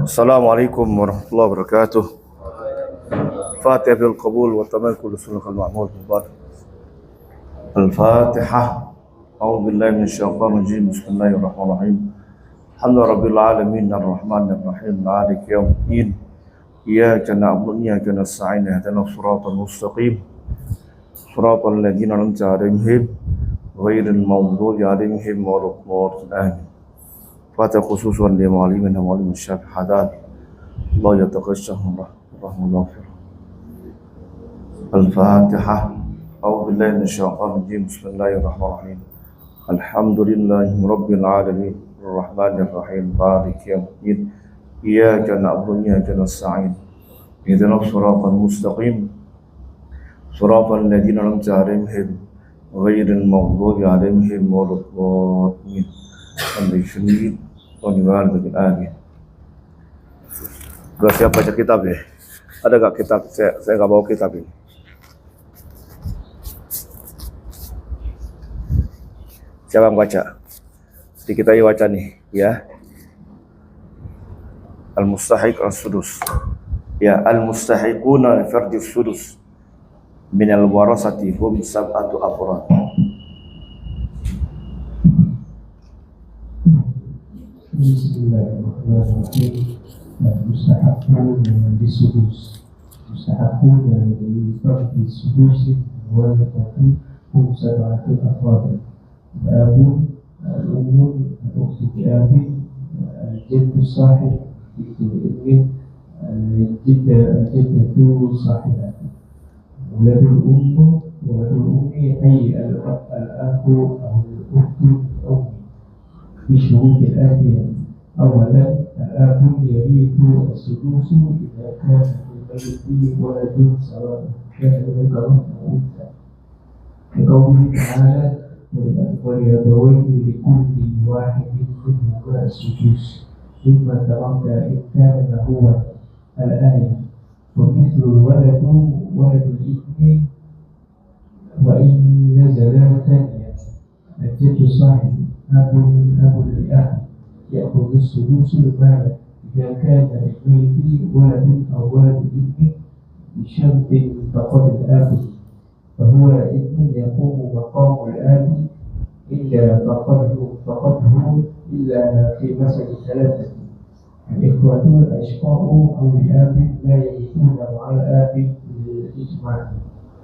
Assalamualaikum warahmatullahi wabarakatuh. Fatihah bil qabul wa tamal kullu sunnah al-ma'mul mubarak. Al-Fatihah. A'udzu billahi minasyaitonir rajim. Bismillahirrahmanirrahim. Alhamdulillahirabbil alamin arrahmanir rahim maliki yaumiddin. Iyyaka na'budu wa iyyaka nasta'in ihdinas siratal mustaqim. Siratal ladzina an'amta 'alaihim ghairil maghdubi alaihim waladdallin. Fatihah khususan li mu'allimin wa mu'allim syahadat. Allah yataqassahum rahmatullah. Al-Fatihah. A'udzu billahi minasyaitonir rajim. Bismillahirrahmanirrahim. Alhamdulillahi rabbil alamin. Arrahmanir rahim. Maliki yaumiddin. Iyyaka na'budu wa iyyaka nasta'in. Ihdinas siratal mustaqim. Siratal ladzina an'amta 'alaihim ghairil maghdubi 'alaihim waladdallin. Amin. Amin. Udah siap baca kitab ya? Ada gak kitab? Saya gak bawa kitab ini. Siapa yang baca? Jadi kita baca nih ya. Al-mustahiq as-sudus. Ya, al-mustahiquna li fardi as-sudus min al-warasati hum sab'atu afrad. Bismillahirrahmanirrahim. Mustahakun bisudus. Mustahakun dari fardi sudusi walatati hum sab'atu afrad. Abun, al-ummun, al-ukhti abi, al-jaddu sahib, itu ibn, al-jaddatu sahibati. Waladul ummu, waladul ummi, ay al-akhu, al-ukhtu, al-ummi. بشروط الآتية. أولا الآب يرث السدوس إذا كان للميت ولد سواء كان ذكرا أو أنثى، كقوله تعالى ولأبويه لكل واحد منهما السدوس مما ترك إن كان له ولد. الآية. ومثل الولد ولد الابن وإن نزل ثانية. الجد صاحب أب لأب يأخذ السدوس المال إذا كان للميت ولد أو ولد ابن بشرط فقد الأب، فهو ابن يقوم مقام الأب إلا فقده إلا في مسألة ثلاثة. الإخوة الأشقاء أو الأب لا يرثون مع الأب بالإجماع،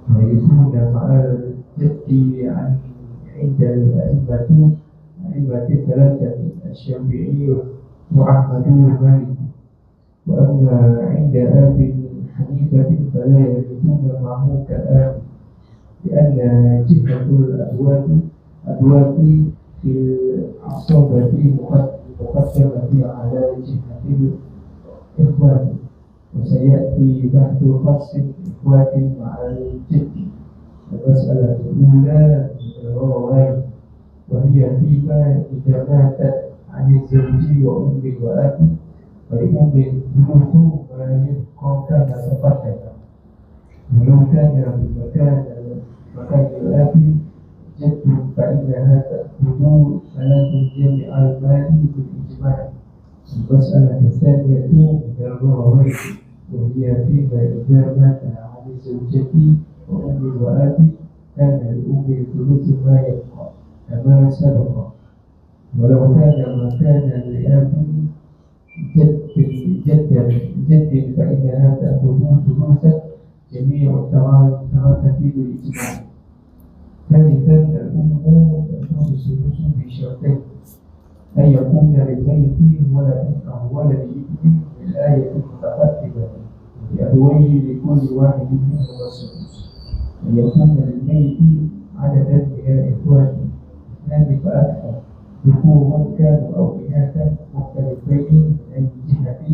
ويرثون مع الجد عند الأئمة الثلاثة الشافعي وأحمد ومالك. وأما عند آب حنيفة فلا يرثون معه كآب، لأن جهة الأبواب في العصبة مقدمة على جهة الإخوان، وسيأتي بحث خاص الإخوان مع الجد. المسألة الأولى من الغرائب، وهي فيما إذا ماتت عن الزوج وأم وأب فلأم الثلث ما يبقى كما تقدم، ولو كان بمكان الأب جد فإنها تأخذ ثلاث جميع المال بالإجماع. المسألة الثانية من الغرائب، وهي فيما إذا مات عن الزوجة وأم وأب كان لأم الثلث ما يبقى كما سبق، ولو كان مكان لأب جد فإنها تأخذ ثلثا جميع التراكة بالإجماع. ثالثا الأم تأخذ الثلث بشرطين: أن يكون للميت ولد أو ولد ابن بالآية المتقدمة لأبويه لكل واحد منهما السدس، أن يكون للميت عددا من الإخوان اثنان فأكثر ذكورا كانوا أو إناثا مختلفين من جهة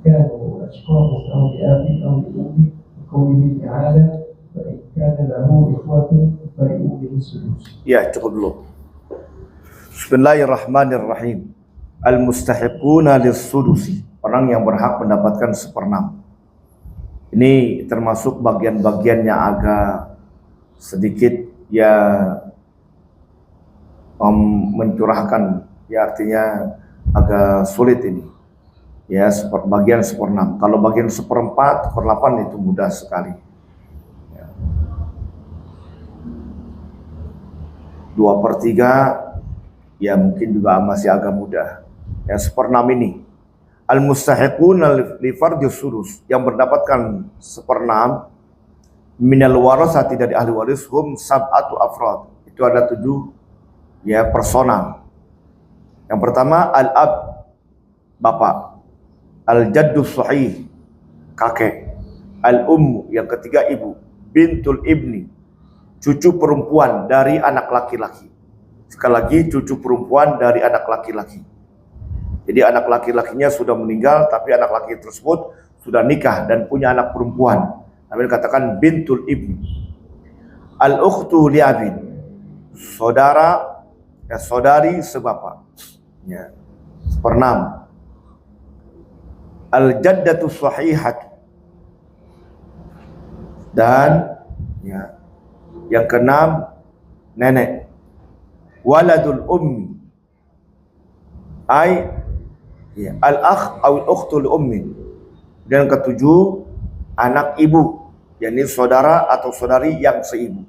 كانوا أشقاء أو لأب أو لأم، لقوله تعالى فإن كان له إخوة فلأمه السدس. Ya, cukup dulu. Bismillahirrahmanirrahim. Al-mustahiquna lis-sudusi, orang yang berhak mendapatkan seperenam. Ini termasuk bagian-bagian yang agak sedikit ya mencurahkan, ya artinya agak sulit ini. Ya, bagian 1/6. Kalau bagian 1/4, 1/8 itu mudah sekali. Ya. 2/3 ya mungkin juga masih agak mudah. Yang 1/6 ini al-mustahiqun li fardhis sudus, yang mendapatkan 1/6 minal warasati dari ahli waris hum sab'atu afrad. Itu ada 7 ya personal. Yang pertama al-ab, bapak, al-jaddu sahih, kakek, al-ummu, yang ketiga ibu, bintul ibni, cucu perempuan dari anak laki-laki. Sekali lagi, cucu perempuan dari anak laki-laki. Jadi anak laki-lakinya sudah meninggal, tapi anak laki tersebut sudah nikah dan punya anak perempuan. Namanya dikatakan bintul ibni. Al-ukhtu li'abin, saudara, ya saudari sebapa. Ya. 1/6. Al-jaddatu sahihat, dan ya, yang ke-6 nenek. Waladul ummi, ay ya, al-akh atau al-ukhtul ummi. Dan ke-7 anak ibu, yakni saudara atau saudari yang seibu.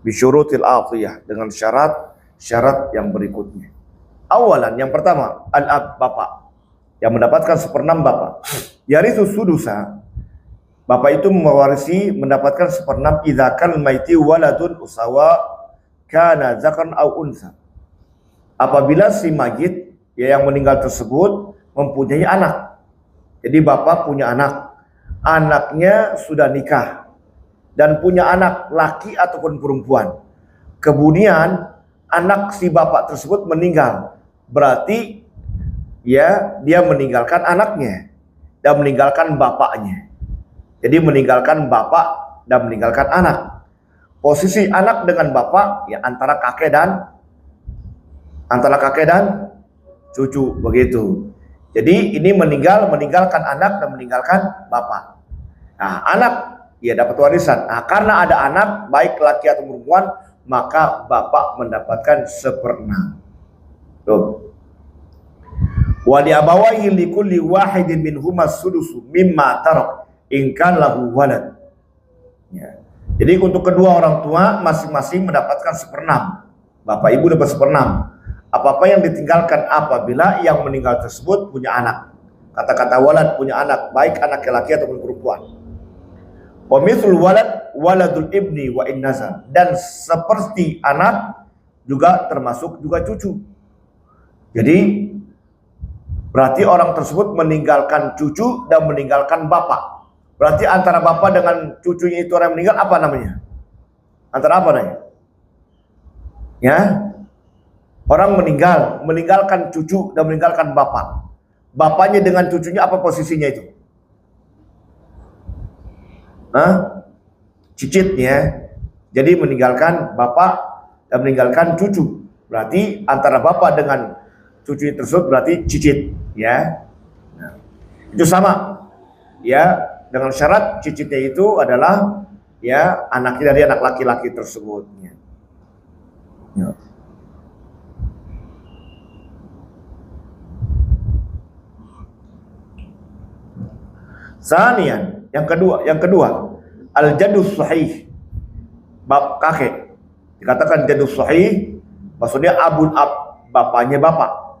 Bisyurutil atiyah, dengan syarat yang berikutnya. Awalan, yang pertama al-ab, bapak, yang mendapatkan 1/6 bapak. Yarithu sudusa, bapak itu mewarisi mendapatkan 1/6 idza kan maiti waladun usawa kana zakaran au unsa. Apabila si mayit ya yang meninggal tersebut mempunyai anak. Jadi bapak punya anak, anaknya sudah nikah dan punya anak laki ataupun perempuan. Kemudian anak si bapak tersebut meninggal. Berarti ya dia meninggalkan anaknya dan meninggalkan bapaknya. Jadi meninggalkan bapak dan meninggalkan anak. Posisi anak dengan bapak ya antara kakek dan cucu, begitu. Jadi ini meninggalkan anak dan meninggalkan bapak. Nah, anak ya dapat warisan. Nah, karena ada anak baik laki atau perempuan, maka bapak mendapatkan 1/6. Tuh. Wa li abawayhi li kulli wahidin minhuma sudusu mimma tarak in kan lahu walad. Ya. Jadi untuk kedua orang tua masing-masing mendapatkan 1/6. Bapak ibu dapat 1/6. Apa-apa yang ditinggalkan apabila yang meninggal tersebut punya anak. Kata-kata walad, punya anak, baik anak laki ataupun perempuan. Wa mithlul walad waladul ibni wa in nazar. Dan seperti anak juga termasuk juga cucu. Jadi berarti orang tersebut meninggalkan cucu dan meninggalkan bapak. Berarti antara bapak dengan cucunya itu orang yang meninggal apa namanya? Antara apa namanya? Ya, orang meninggalkan cucu dan meninggalkan bapak. Bapaknya dengan cucunya apa posisinya itu? Cicit ya. Jadi meninggalkan bapak dan meninggalkan cucu. Berarti antara bapak dengan cucu tersebut berarti cicit ya. Nah, itu sama ya. Dengan syarat cicitnya itu adalah ya anaknya dari anak laki-laki tersebut. Ya. Sanian, yang kedua al-jadus sahih, bab kakek. Dikatakan jadus sahih maksudnya abul ab, bapaknya bapak.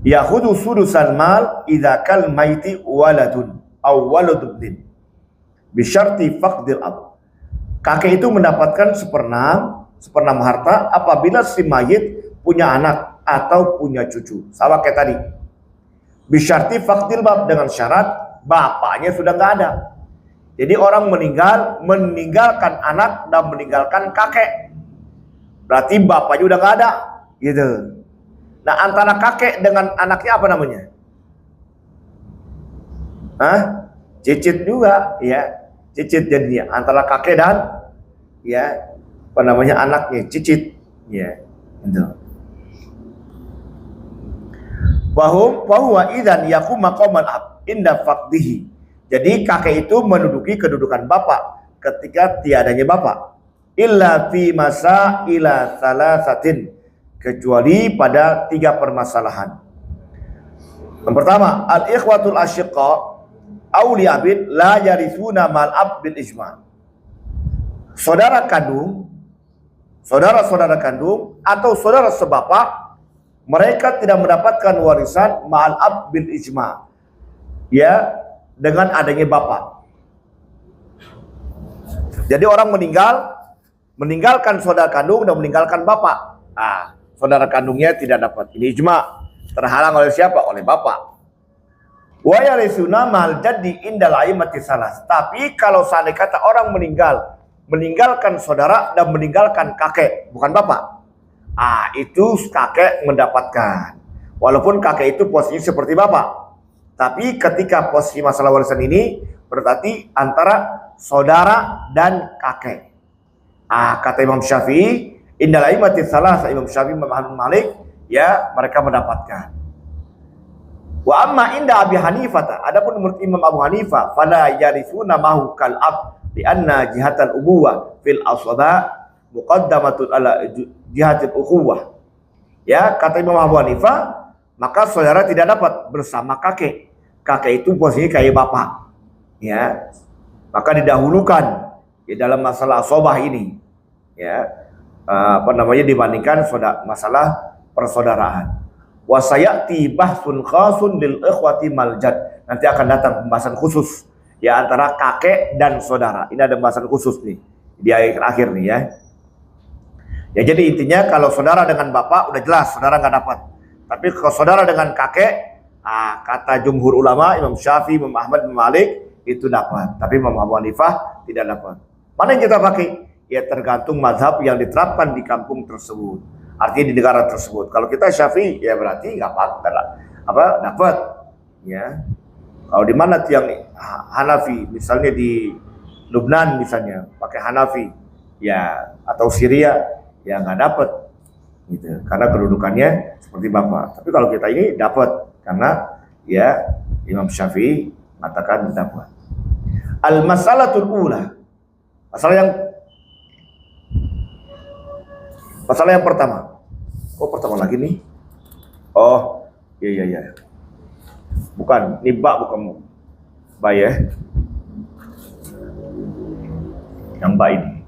Yakhudhu sudusal mal idza kal maiti waladun aw waladun bi syarti faqdil ab. Kakek itu mendapatkan 1/6 harta apabila si mayit punya anak atau punya cucu. Sama kayak tadi. Bi syarti faqdil bab, dengan syarat bapaknya sudah nggak ada. Jadi orang meninggalkan anak dan meninggalkan kakek. Berarti bapaknya udah nggak ada, gitu. Nah, antara kakek dengan anaknya apa namanya? Cicit juga, ya. Cicit jadinya antara kakek dan ya apa namanya anaknya, cicit, ya. Gitu. Bahwa idan yakum maqamal ab inda faqdihi. Jadi kakek itu menduduki kedudukan bapak ketika tiadanya bapak. Illa fi masa ila salasatin, kecuali pada 3 permasalahan. Yang pertama, al-ikhwatul asyiqa auli abid la yarithuna mal ab bil ijma. Saudara kandung, saudara-saudara kandung atau saudara sebapak, mereka tidak mendapatkan warisan ma'al ab bil ijma. Ya, dengan adanya bapak. Jadi orang meninggalkan saudara kandung dan meninggalkan bapak. Saudara kandungnya tidak dapat. Ini ijma. Terhalang oleh siapa? Oleh bapak. Wa yarisuna mal jaddi indal a'immati salas. Tapi kalau seandainya kata orang meninggalkan saudara dan meninggalkan kakek, bukan bapak. Itu kakek mendapatkan. Walaupun kakek itu posisinya seperti bapak. Tapi ketika posisi masalah warisan ini berarti antara saudara dan kakek. Kata Imam Syafi'i, indal a'immati salas, Imam Syafi'i, Imam Malik, ya mereka mendapatkan. Wa amma inda Abi Hanifah, adapun menurut Imam Abu Hanifah, fala yarithuna mahu kal ab li anna jihatal ubuwah fil asaba muqaddamatun ala jihatil ukhuwah. Ya, kata Imam Abu Hanifah, maka saudara tidak dapat bersama kakek. Kakek itu posisinya kayak bapak. Ya. Maka didahulukan di dalam masalah asobah ini. Ya. Dibandingkan masalah persaudaraan. Wa sayati bahsun khasun lil ikhwati maljad. Nanti akan datang pembahasan khusus ya antara kakek dan saudara. Ini ada pembahasan khusus nih di akhir nih ya. Ya jadi intinya kalau saudara dengan bapak udah jelas saudara nggak dapat. Tapi kalau saudara dengan kakek, kata jumhur ulama, Imam Syafi'i, Imam Ahmad, Imam Malik itu dapat. Tapi Imam Abu Hanifah tidak dapat. Mana yang kita pakai? Ya tergantung mazhab yang diterapkan di kampung tersebut. Artinya di negara tersebut. Kalau kita Syafi'i ya berarti nggak apa dapat. Ya. Kalau di mana tiang Hanafi, misalnya di Lubnan misalnya pakai Hanafi, ya atau Syria, ya nggak dapat. Gitu. Karena kedudukannya seperti bapak. Tapi kalau kita ini dapat karena ya Imam Syafi'i mengatakan dapat. Al-mas'alatul ula. Masalah yang pertama. Pertama lagi nih. Iya. Bukan, ini bukan ba ya. Yang ba ini.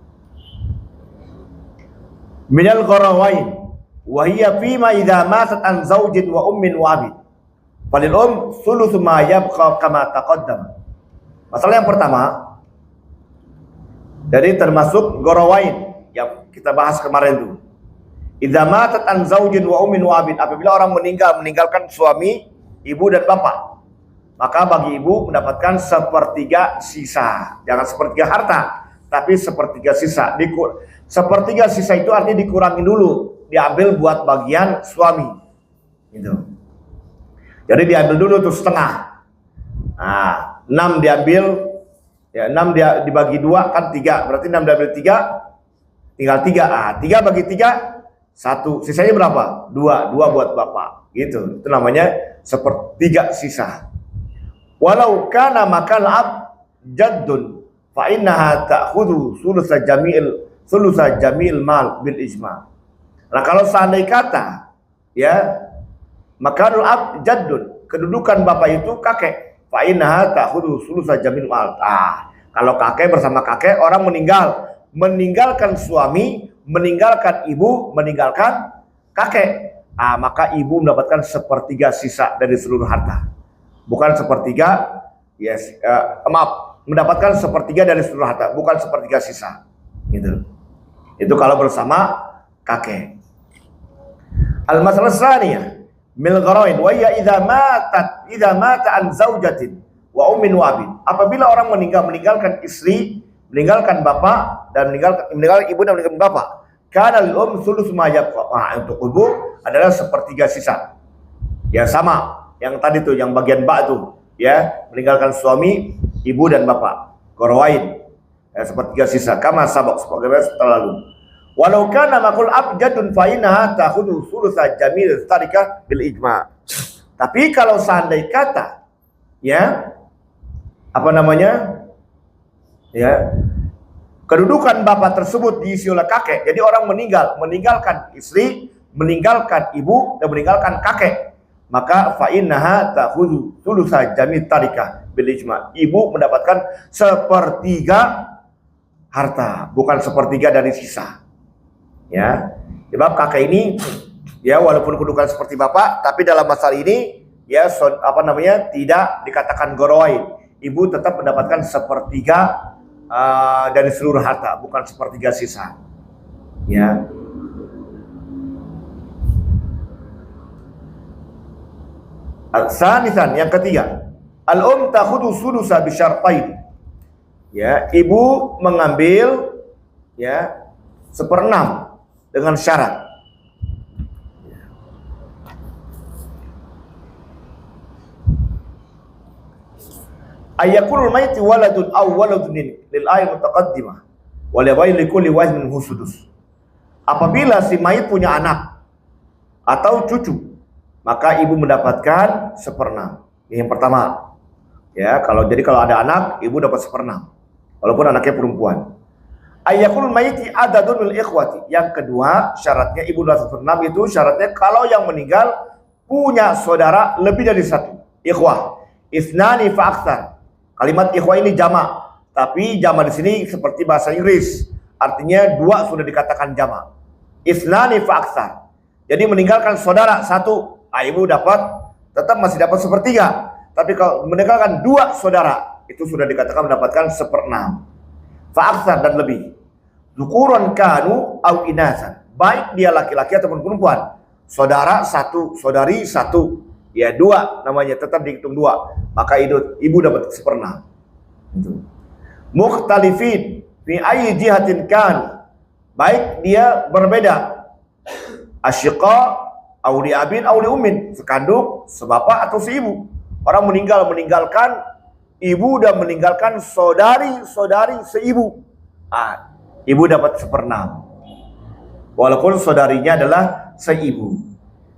Minal gharawain wa hiya fima idza matat an zaujin wa ummin wa abid. Falil thulutsu ma yabqa kama taqaddam. Masalah yang pertama, jadi termasuk gharawain yang kita bahas kemarin tuh. Idza matat an zaujin wa ummin wa abid, apabila orang meninggalkan suami, ibu dan bapak, maka bagi ibu mendapatkan sepertiga sisa. Jangan sepertiga harta, tapi sepertiga sisa. Sepertiga sisa itu artinya dikurangi dulu, diambil buat bagian suami. Gitu. Jadi diambil dulu tuh setengah. 6 diambil, ya 6 dibagi 2 kan 3, berarti 6 diambil 3, tinggal 3. 3 bagi 3 1, sisanya berapa? 2 buat bapak. Gitu. Itu namanya sepertiga sisa. Walau kana makal ab jaddun fa innaha ta'khudhu sulusa jamil mal bil ijma. Nah, kalau seandainya kata ya makalul ab jaddun, kedudukan bapak itu kakek, fa innaha ta'khudhu sulusa jamil mal. Kalau kakek bersama kakek, orang meninggalkan suami, meninggalkan ibu, meninggalkan kakek, maka ibu mendapatkan sepertiga sisa dari seluruh harta. Bukan sepertiga, mendapatkan sepertiga dari seluruh harta, bukan sepertiga sisa. Gitu. Itu kalau bersama kakek. Al-masalah tsaniyah mil gharain wa ya idza mata an zaujatin wa ummin wa abin. Apabila orang meninggalkan istri, meninggalkan bapak dan meninggalkan ibu dan meninggalkan bapak, kana lil sulus ma yabqa. Untuk ibu adalah sepertiga sisa. Ya sama yang tadi tuh, yang bagian ba tuh, ya meninggalkan suami, ibu dan bapak. Gharawain. Ya, sepertiga sisa kama sabaq sebagaimana terlalu. Walau kana makul abjadun fa innaha ta'khudhu sulusa jamil tarikah bil ijma. Tapi kalau seandainya kata ya ya kedudukan bapak tersebut diisi oleh kakek, jadi orang meninggalkan istri, meninggalkan ibu dan meninggalkan kakek, maka fa innaha ta'khudhu thulutsa jami' tarikah bil ijma'. Ibu mendapatkan sepertiga harta, bukan sepertiga dari sisa. Ya. Sebab kakek ini ya walaupun kedudukan seperti bapak, tapi dalam masalah ini ya tidak dikatakan gorowain. Ibu tetap mendapatkan sepertiga dari seluruh harta, bukan sepertiga sisa. Ya. Al-sanisan, yang ketiga, al-um takhudhu sulusa bi syartain. Ya, ibu mengambil ya 1/6 dengan syarat. Ayakulul maiti waladun aw waladun lil ayat mutaqaddimah wa li ghayri kulli wahid minhu sudus. Apabila si mayit punya anak atau cucu, maka ibu mendapatkan 1/6. Ini yang pertama. Ya, kalau ada anak, ibu dapat 1/6. Walaupun anaknya perempuan. Ayakulul maiti adadun lil ikhwati. Yang kedua, syaratnya ibu dapat 1/6 itu syaratnya kalau yang meninggal punya saudara lebih dari satu. Ikhwah. Isnani fa aktsar. Kalimat ikhwah ini jamak, tapi jamak di sini seperti bahasa Inggris, artinya 2 sudah dikatakan jamak. Isnani fa aktsar. Jadi meninggalkan saudara 1, ibu tetap masih dapat 1/3. Tapi kalau meninggalkan 2 saudara, itu sudah dikatakan mendapatkan 1/6. Fa aktsar dan lebih. Dzukuran kanu au inasan. Baik dia laki-laki ataupun perempuan. Saudara 1, saudari 1. Ya 2 namanya, tetap dihitung 2. Maka ibu dapat 1/6. Itu. Mukhtalifin fi ayyi jihatin kan. Baik dia berbeda. Asyiqa au li abin au li ummin, sekandung, sebapak atau seibu. Orang meninggalkan ibu dan meninggalkan saudari-saudari seibu. Ibu dapat 1/6. Walaupun saudarinya adalah seibu.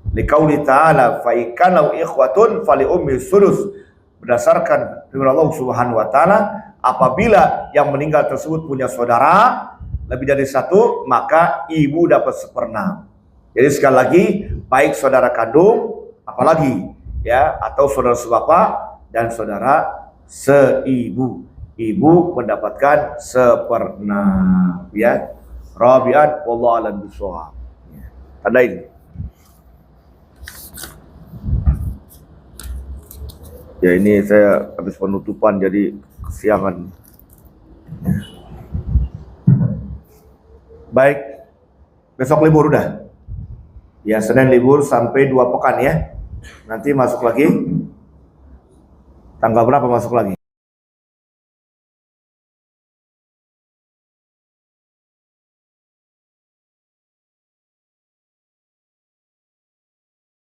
Liqauli ta'ala fa ikanu ikhwatun fali ummi sulus. Berdasarkan firman Allah Subhanahu wa taala, apabila yang meninggal tersebut punya saudara lebih dari 1, maka ibu dapat 1/6. Jadi sekali lagi, baik saudara kandung, apalagi ya, atau saudara sebapak dan saudara seibu, ibu mendapatkan 1/6. Ya. Rabi'an wallahu a'lam bishawab. Tanda ini. Ya ini saya habis penutupan jadi kesiangan. Baik, besok libur udah. Ya Senin libur sampai 2 pekan ya. Nanti masuk lagi. Tanggal berapa masuk lagi?